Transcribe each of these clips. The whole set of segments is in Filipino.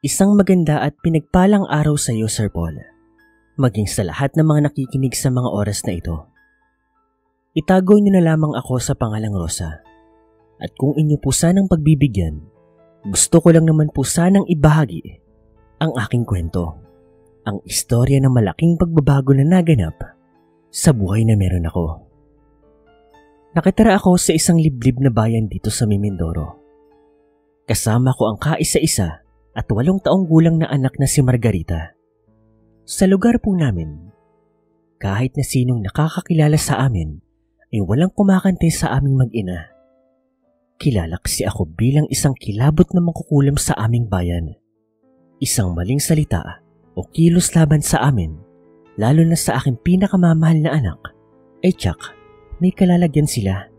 Isang maganda at pinagpalang araw sa iyo, Sir Paul. Maging sa lahat ng mga nakikinig sa mga oras na ito. Itago niyo na lamang ako sa pangalang Rosa. At kung inyo po sanang pagbibigyan, gusto ko lang naman po sanang ibahagi ang aking kwento. Ang istorya ng malaking pagbabago na naganap sa buhay na meron ako. Nakitira ako sa isang liblib na bayan dito sa Mindoro. Kasama ko ang kaisa-isa at 8 taong gulang na anak na si Margarita. Sa lugar po namin, kahit na sinong nakakakilala sa amin ay walang kumakante sa aming mag-ina. Kilala kasi ako bilang isang kilabot na mangkukulam sa aming bayan. Isang maling salita o kilos laban sa amin, lalo na sa aking pinakamamahal na anak, ay tiyak may kalalagyan sila.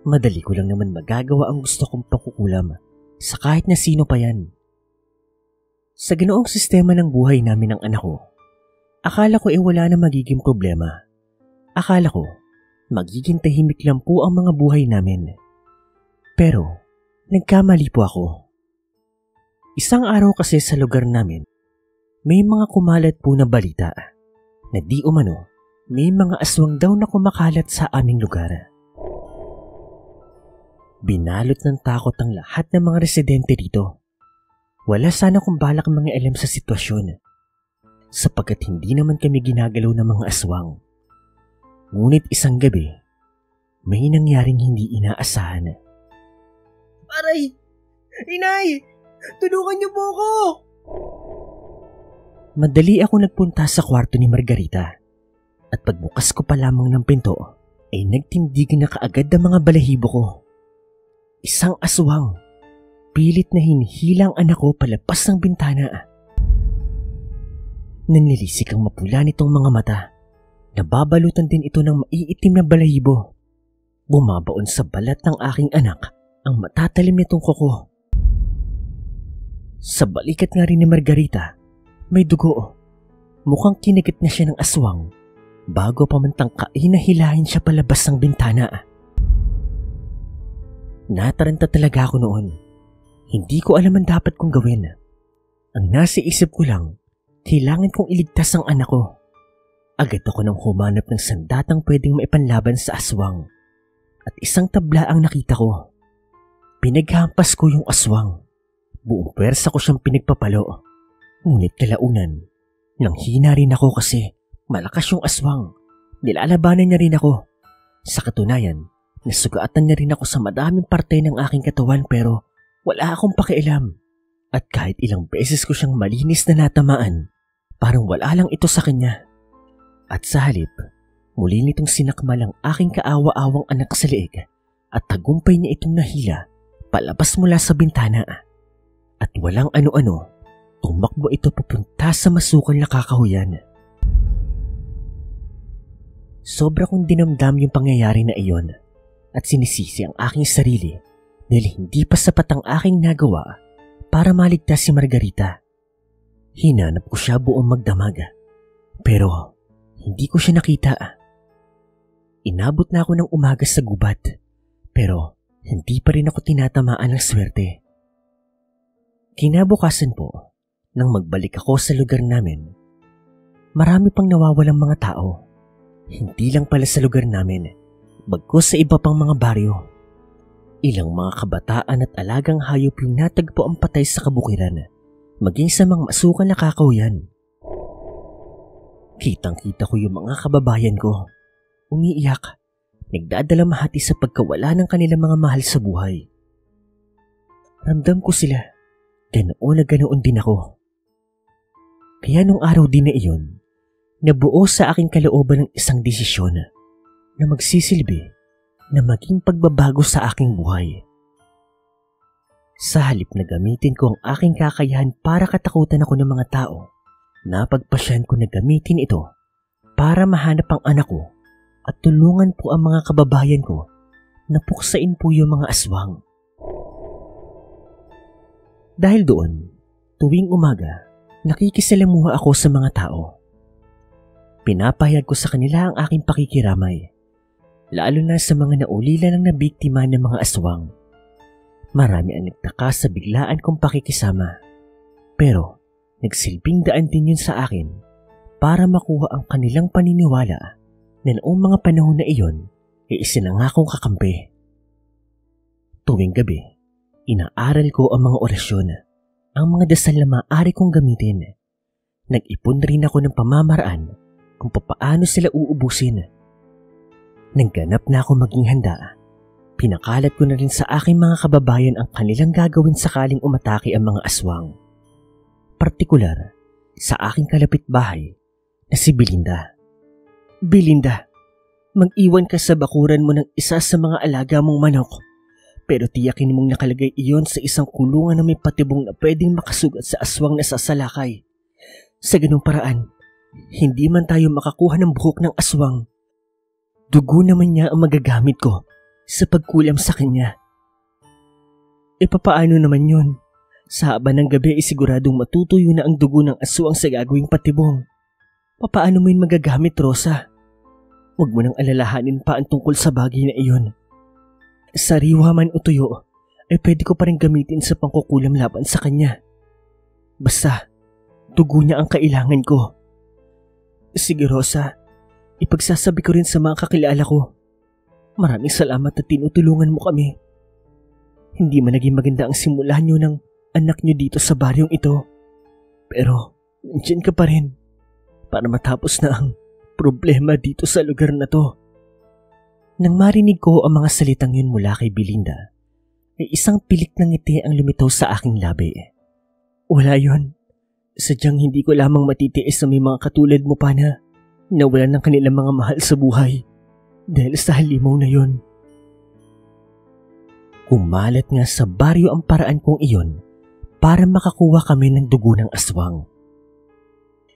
Madali ko lang naman magagawa ang gusto kong pakukulam sa kahit na sino pa yan. Sa ganoong sistema ng buhay namin ng anak ko, akala ko wala na magiging problema. Akala ko magiging tahimik lang po ang mga buhay namin. Pero nagkamali po ako. Isang araw kasi sa lugar namin, may mga kumalat po na balita na di umano may mga aswang daw na kumakalat sa aming lugar. Binalot ng takot ang lahat ng mga residente dito. Wala sana kung balak mga alam sa sitwasyon, sapagkat hindi naman kami ginagalaw ng mga aswang. Ngunit isang gabi, may nangyaring hindi inaasahan. Aray! Inay! Tulungan niyo po ako! Madali ako nagpunta sa kwarto ni Margarita at pagbukas ko pa lamang ng pinto ay nagtindig na kaagad ang mga balahibo ko. Isang aswang. Pilit na hinihilang anak ko palapas ng bintana. Nanlilisik ang mapula nitong mga mata. Nababalutan din ito ng maiitim na balahibo. Bumabaon sa balat ng aking anak ang matatalim nitong kuko. Sa balikat nga rin ni Margarita, may dugo. Mukhang kinagit na siya ng aswang bago pa man tangkain na hilahin siya palabas ng bintana. Nataranta talaga ako noon. Hindi ko alam ang dapat kong gawin. Ang nasa isip ko lang, kailangan kong iligtas ang anak ko. Agad ako nang humanap ng sandatang pwedeng maipanlaban sa aswang. At isang tabla ang nakita ko. Pinaghampas ko yung aswang. Buong pwersa ko siyang pinagpapalo. Ngunit kalaunan, nang hina rin ako kasi malakas yung aswang. Nilalabanan niya rin ako. Sa katunayan, nasugatan niya rin ako sa madaming parte ng aking katawan pero wala akong pakialam. At kahit ilang beses ko siyang malinis na natamaan, parang wala lang ito sa kanya. At sa halip, muli nitong sinakmal ang aking kaawa-awang anak sa leeg at tagumpay niya itong nahila palabas mula sa bintana. At walang ano-ano, tumakbo ito papunta sa masukal na kakahuyan. Sobra kong dinamdam yung pangyayari na iyon at sinisisi ang aking sarili dahil hindi pa sapat ang aking nagawa para maligtas si Margarita. Hinanap ko siya buong magdamag, pero hindi ko siya nakita. Inabot na ako ng umaga sa gubat, pero hindi pa rin ako tinatamaan ng swerte. Kinabukasan po, nang magbalik ako sa lugar namin, marami pang nawawalang mga tao. Hindi lang pala sa lugar namin, bagkus sa iba pang mga baryo. Ilang mga kabataan at alagang hayop yung natagpo ang patay sa kabukiran, maging sa mga masukal na kakahuyan. Kitang-kita ko yung mga kababayan ko. Umiiyak, nagdadalamhati sa pagkawala ng kanilang mga mahal sa buhay. Ramdam ko sila, ganoon na ganoon din ako. Kaya nung araw din na iyon, nabuo sa aking kalooban ng isang desisyon na magsisilbi na maging pagbabago sa aking buhay. Sa halip na gamitin ko ang aking kakayahan para katakutan ako ng mga tao, napagpasyan ko na gamitin ito para mahanap ang anak ko at tulungan po ang mga kababayan ko na puksain po yung mga aswang. Dahil doon, tuwing umaga, nakikisalamuha ako sa mga tao. Pinapahayag ko sa kanila ang aking pakikiramay, lalo na sa mga naulila ng nabiktima ng mga aswang. Marami ang nagtaka sa biglaan kong pakikisama. Pero nagsilbing daan din yun sa akin para makuha ang kanilang paniniwala na noong mga panahon na iyon ay isinangakong kakampi. Tuwing gabi, inaaral ko ang mga orasyon, ang mga dasal na maaari kong gamitin. Nag-ipon rin ako ng pamamaraan kung papaano sila uubusin. Nang ganap na ako maging handa, pinakalat ko na rin sa aking mga kababayan ang kanilang gagawin sakaling umatake ang mga aswang. Partikular sa aking kalapit bahay na si Belinda. Belinda, mag-iwan ka sa bakuran mo ng isa sa mga alaga mong manok, pero tiyakin mong nakalagay iyon sa isang kulungan na may patibong na pwedeng makasugat sa aswang na sasalakay. Sa ganung paraan, hindi man tayo makakuha ng buhok ng aswang. Dugo naman niya ang magagamit ko sa pagkulam sa kanya. E papaano naman yun? Sa haba ng gabi ay siguradong matutuyo na ang dugo ng aswang sa gagawing patibong. Papaano mo yun magagamit, Rosa? Huwag mo nang alalahanin pa ang tungkol sa bagay na iyon. Sariwa man o tuyo, ay pwede ko pa rin gamitin sa pangkukulam laban sa kanya. Basta, dugo niya ang kailangan ko. Sige, Rosa, ipagsasabi ko rin sa mga kakilala ko. Maraming salamat at tinutulungan mo kami. Hindi man naging maganda ang simula niyo ng anak niyo dito sa baryong ito. Pero, nandiyan ka pa rin para matapos na ang problema dito sa lugar na to. Nang marinig ko ang mga salitang yun mula kay Belinda, ay isang pilik ng ngiti ang lumitaw sa aking labi. Wala yun. Sadyang hindi ko lamang matitiis na may mga katulad mo pa na nawalan ng kanilang mga mahal sa buhay dahil sa halimaw na yun. Kumalat nga sa baryo ang paraan kong iyon para makakuha kami ng dugo ng aswang.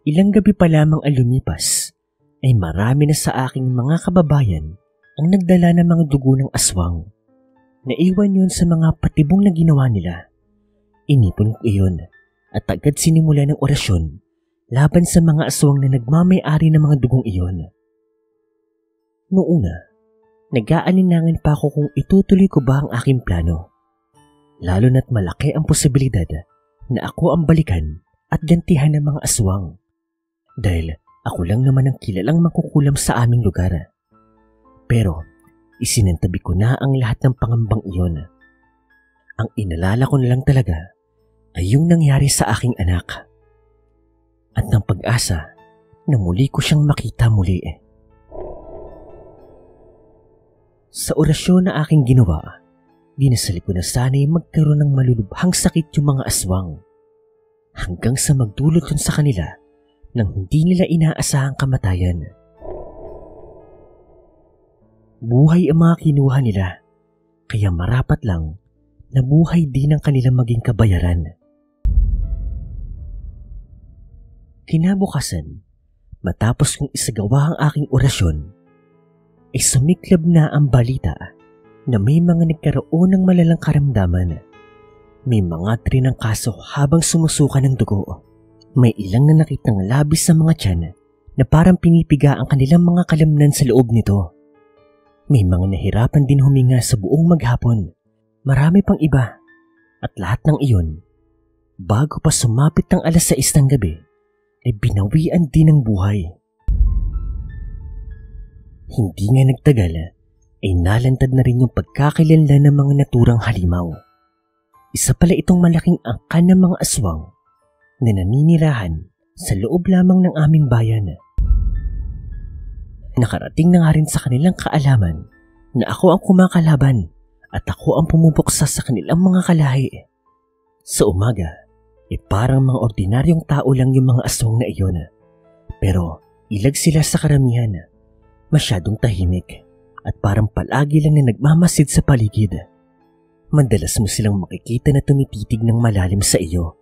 Ilang gabi pa lamang ang lumipas ay marami na sa aking mga kababayan ang nagdala ng mga dugo ng aswang. Naiwan yun sa mga patibong na ginawa nila. Inipon ko iyon at agad sinimula ng orasyon laban sa mga aswang na nagmamay-ari ng mga dugong iyon. Noong una, nag-aalinlangan pa ako kung itutuloy ko ba ang aking plano. Lalo na't malaki ang posibilidad na ako ang balikan at gantihan ng mga aswang. Dahil ako lang naman ang kilalang mangkukulam sa aming lugar. Pero isinantabi ko na ang lahat ng pangambang iyon. Ang inalala ko na lang talaga ay yung nangyari sa aking anak. At ng pag-asa na muli ko siyang makita muli. Sa orasyon na aking ginawa, dinasal ko na sana'y magkaroon ng malulubhang sakit yung mga aswang. Hanggang sa magdulot yun sa kanila nang hindi nila inaasahang kamatayan. Buhay ang mga kinuha nila, kaya marapat lang na buhay din ang kanilang maging kabayaran. Kinabukasan, matapos kong isagawa ang aking orasyon, ay sumiklab na ang balita na may mga nagkaroon ng malalang karamdaman. May mga trinang kaso habang sumusuka ng dugo. May ilang na nakitang labis sa mga tiyan na parang pinipiga ang kanilang mga kalamnan sa loob nito. May mga nahirapan din huminga sa buong maghapon. Marami pang iba. At lahat ng iyon, bago pa sumapit ng 6:00 ng gabi, ay binawian din ng buhay. Hindi nga nagtagal, ay nalantad na rin yung pagkakakilanlan ng mga naturang halimaw. Isa pala itong malaking angkan ng mga aswang na naninirahan sa loob lamang ng aming bayan. Nakarating na nga rin sa kanilang kaalaman na ako ang kumakalaban at ako ang pumupuksa sa kanilang mga kalahi. Sa umaga, parang mga ordinaryong tao lang yung mga aswang na iyon. Pero ilag sila sa karamihan, masyadong tahimik at parang palagi lang na nagmamasid sa paligid. Madalas mo silang makikita na tumititig ng malalim sa iyo,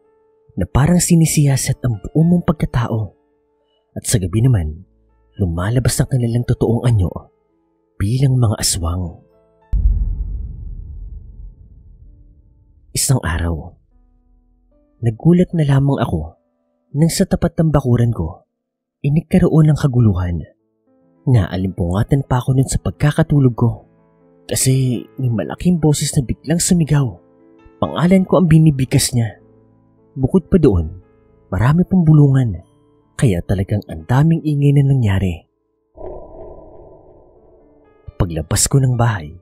na parang sinisiyasat ang buong mong pagkatao. At sa gabi naman, lumalabas ang kanilang totoong anyo bilang mga aswang. Isang araw, nagulat na lamang ako nang sa tapat ng bakuran ko nagkaroon ng kaguluhan. Naalimpungatan pa ako nun sa pagkakatulog ko kasi may malaking boses na biglang sumigaw. Pangalan ko ang binibigkas niya. Bukod pa doon, marami pang bulungan, kaya talagang ang daming ingay na nangyari. Paglabas ko ng bahay,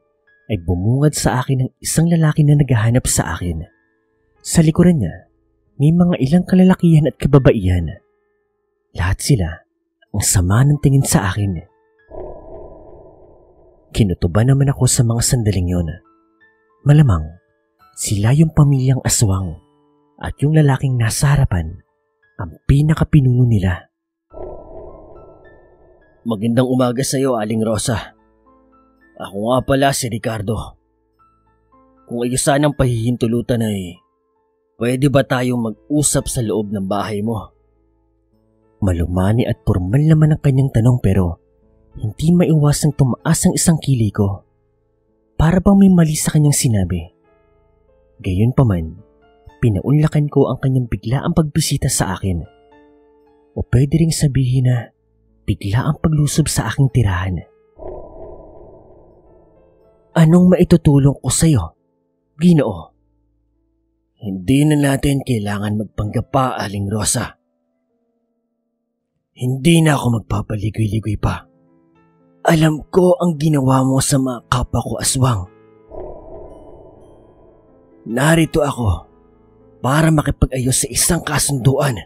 ay bumungad sa akin ng isang lalaki na naghahanap sa akin. Sa likuran niya, may mga ilang kalalakihan at kababaihan. Lahat sila ang sama ng tingin sa akin. Kinutuba naman ako sa mga sandaling yon. Malamang, sila yung pamilyang aswang at yung lalaking nasa harapan, ang pinakapinuno nila. Magandang umaga sa iyo, Aling Rosa. Ako nga pala si Ricardo. Kung ayos sanang pahihintulutan ay, pwede ba tayong mag-usap sa loob ng bahay mo? Malumani at formal naman ang kanyang tanong pero hindi maiwasang tumaas ang isang kilay ko. Para bang may mali sa kanyang sinabi. Gayunpaman, pinaunlakan ko ang kanyang biglaang pagbisita sa akin. O pwede ring sabihin na biglaang paglusob sa aking tirahan. Anong maitutulong ko sa iyo, Ginoo? Hindi na natin kailangan magpanggap pa, Aling Rosa. Hindi na ako magpapaligoy-ligoy pa. Alam ko ang ginawa mo sa mga kapwa ko aswang. Narito ako para makipag-ayos sa isang kasunduan.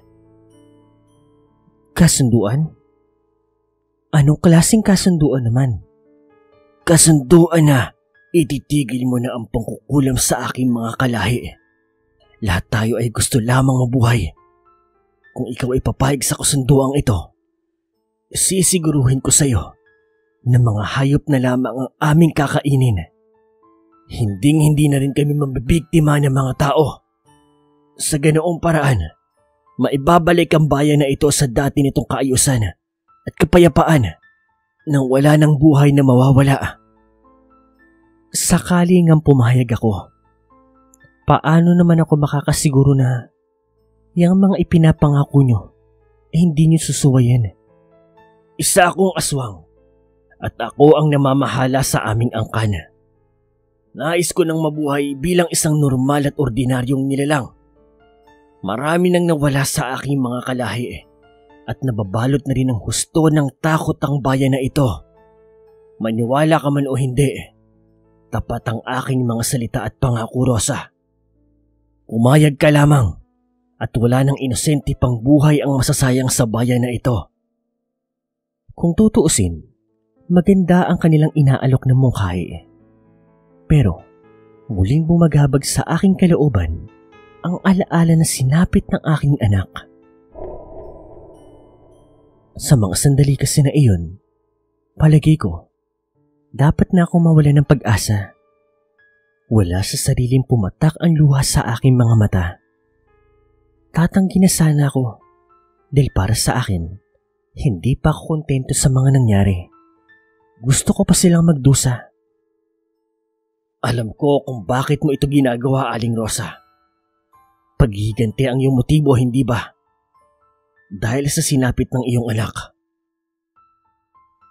Kasunduan? Anong klaseng kasunduan naman? Kasunduan na ititigil mo na ang pangkukulam sa aking mga kalahi. Lahat tayo ay gusto lamang mabuhay. Kung ikaw ay papayag sa kasunduang ito, sisiguruhin ko sa iyo na mga hayop na lamang ang aming kakainin. Hinding-hindi na rin kami mabibiktima ng mga tao. Sa ganoong paraan, maibabalik ang bayan na ito sa dati nitong kaayusan at kapayapaan nang wala ng buhay na mawawala. Sakali ngang pumayag ako, paano naman ako makakasiguro na yung mga ipinapangako nyo ay hindi nyo susuwayan? Isa akong aswang at ako ang namamahala sa aming angkan. Nais ko nang mabuhay bilang isang normal at ordinaryong nilalang. Marami nang nawala sa aking mga kalahi at nababalot na rin ng husto ng takot ang bayan na ito. Maniwala ka man o hindi, tapat ang aking mga salita at pangako, Rosa. Umayag ka lamang at wala nang inosente pang buhay ang masasayang sa bayan na ito. Kung tutuusin, maganda ang kanilang inaalok ng mungkahi. Pero muling bumagabag sa aking kalooban ang alaala na sinapit ng aking anak. Sa mga sandali kasi na iyon, palagay ko, dapat na akong mawala ng pag-asa. Wala sa sariling pumatak ang luha sa aking mga mata. Tatanggi na sana ako dahil para sa akin, hindi pa ako kontento sa mga nangyari. Gusto ko pa silang magdusa. Alam ko kung bakit mo ito ginagawa, Aling Rosa. Paghihiganti ang iyong motibo, hindi ba? Dahil sa sinapit ng iyong anak.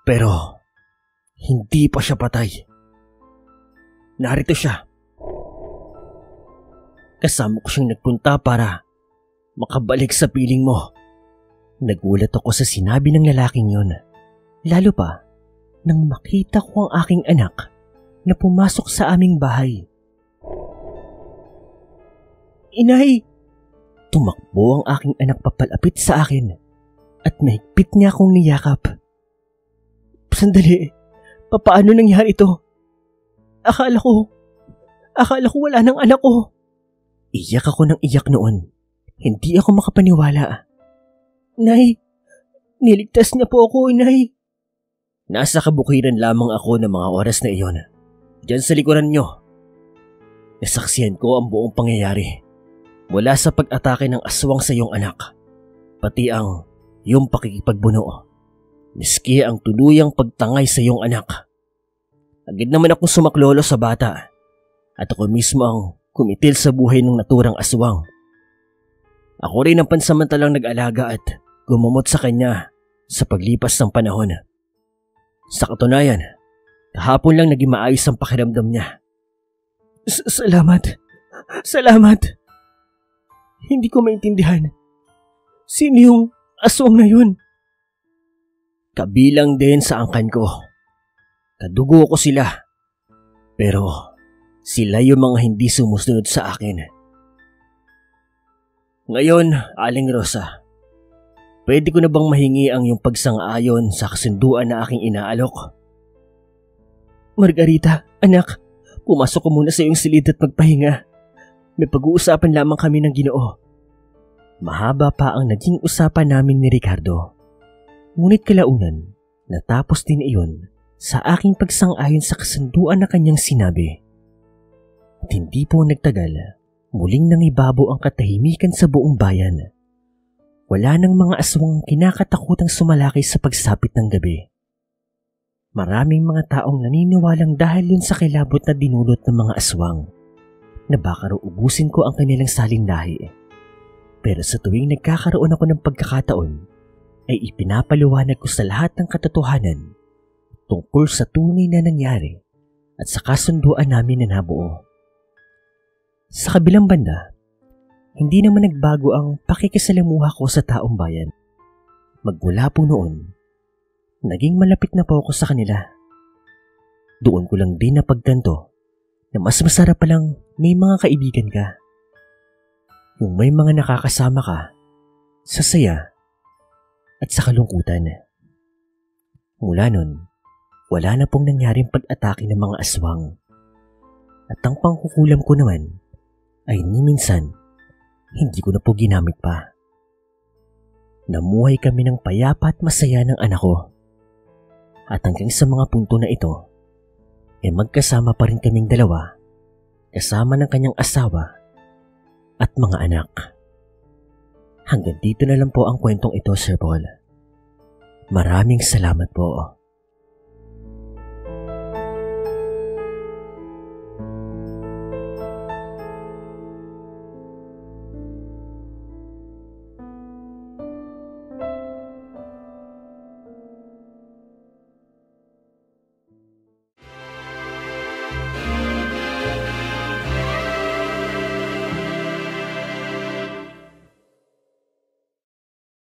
Pero hindi pa siya patay. Narito siya. Kasama ko siyang nagpunta para makabalik sa piling mo. Nagulat ako sa sinabi ng lalaking yon. Lalo pa nang makita ko ang aking anak na pumasok sa aming bahay. Inay! Tumakbo ang aking anak papalapit sa akin at mahigpit niya akong niyakap. Sandali, paano nangyari ito? Akala ko wala ng anak ko. Iyak ako ng iyak noon. Hindi ako makapaniwala. Nay, niligtas niya po ako, Inay. Nasa kabukiran lamang ako ng mga oras na iyon. Diyan sa likuran nyo. Nasaksihan ko ang buong pangyayari. Mula sa pag-atake ng aswang sa iyong anak, pati ang iyong pakikipagbuno. Miski ang tuluyang pagtangay sa iyong anak. Agad naman akong sumaklolo sa bata at ako mismo ang kumitil sa buhay ng naturang aswang. Ako rin ang pansamantalang nag-alaga at gumamot sa kanya sa paglipas ng panahon. Sa katunayan, kahapon lang naging maayos ang pakiramdam niya. Salamat. Hindi ko maintindihan. Sino yung aswang na yun? Kabilang din sa angkan ko. Kadugo ko sila. Pero sila yung mga hindi sumusunod sa akin. Ngayon, Aling Rosa, pwede ko na bang mahingi ang iyong pagsang-ayon sa kasunduan na aking inaalok? Margarita, anak, pumasok ko muna sa iyong silid at magpahinga. May pag-uusapan lamang kami ng Ginoo. Mahaba pa ang naging usapan namin ni Ricardo. Ngunit kalaunan, natapos din iyon sa aking pagsang-ayon sa kasunduan na kanyang sinabi. At hindi po nagtagal, muling nangibabo ang katahimikan sa buong bayan. Wala nang mga aswang kinakatakutang sumalakay sa pagsapit ng gabi. Maraming mga taong naniniwalang dahil yun sa kilabot na dinulot ng mga aswang na baka raw ubusin ko ang kanilang saling lahi. Pero sa tuwing nagkakaroon ako ng pagkakataon, ay ipinapaliwanag ko sa lahat ng katotohanan tungkol sa tunay na nangyari at sa kasunduan namin na nabuo. Sa kabilang banda, hindi naman nagbago ang pakikisalamuha ko sa taong bayan. Magmula po noon, naging malapit na po ako sa kanila. Doon ko lang din napagtanto na mas masarap palang may mga kaibigan ka. Yung may mga nakakasama ka sa saya at sa kalungkutan. Mula nun, wala na pong nangyaring pag-atake ng mga aswang. At ang pangkukulam ko naman ay ni minsan hindi ko na po ginamit pa. Namuhay kami ng payapa at masaya ng anak ko. At hanggang sa mga punto na ito, magkasama pa rin kaming dalawa, kasama ng kanyang asawa at mga anak. Hanggang dito na lang po ang kwentong ito, Sir Paul. Maraming salamat po.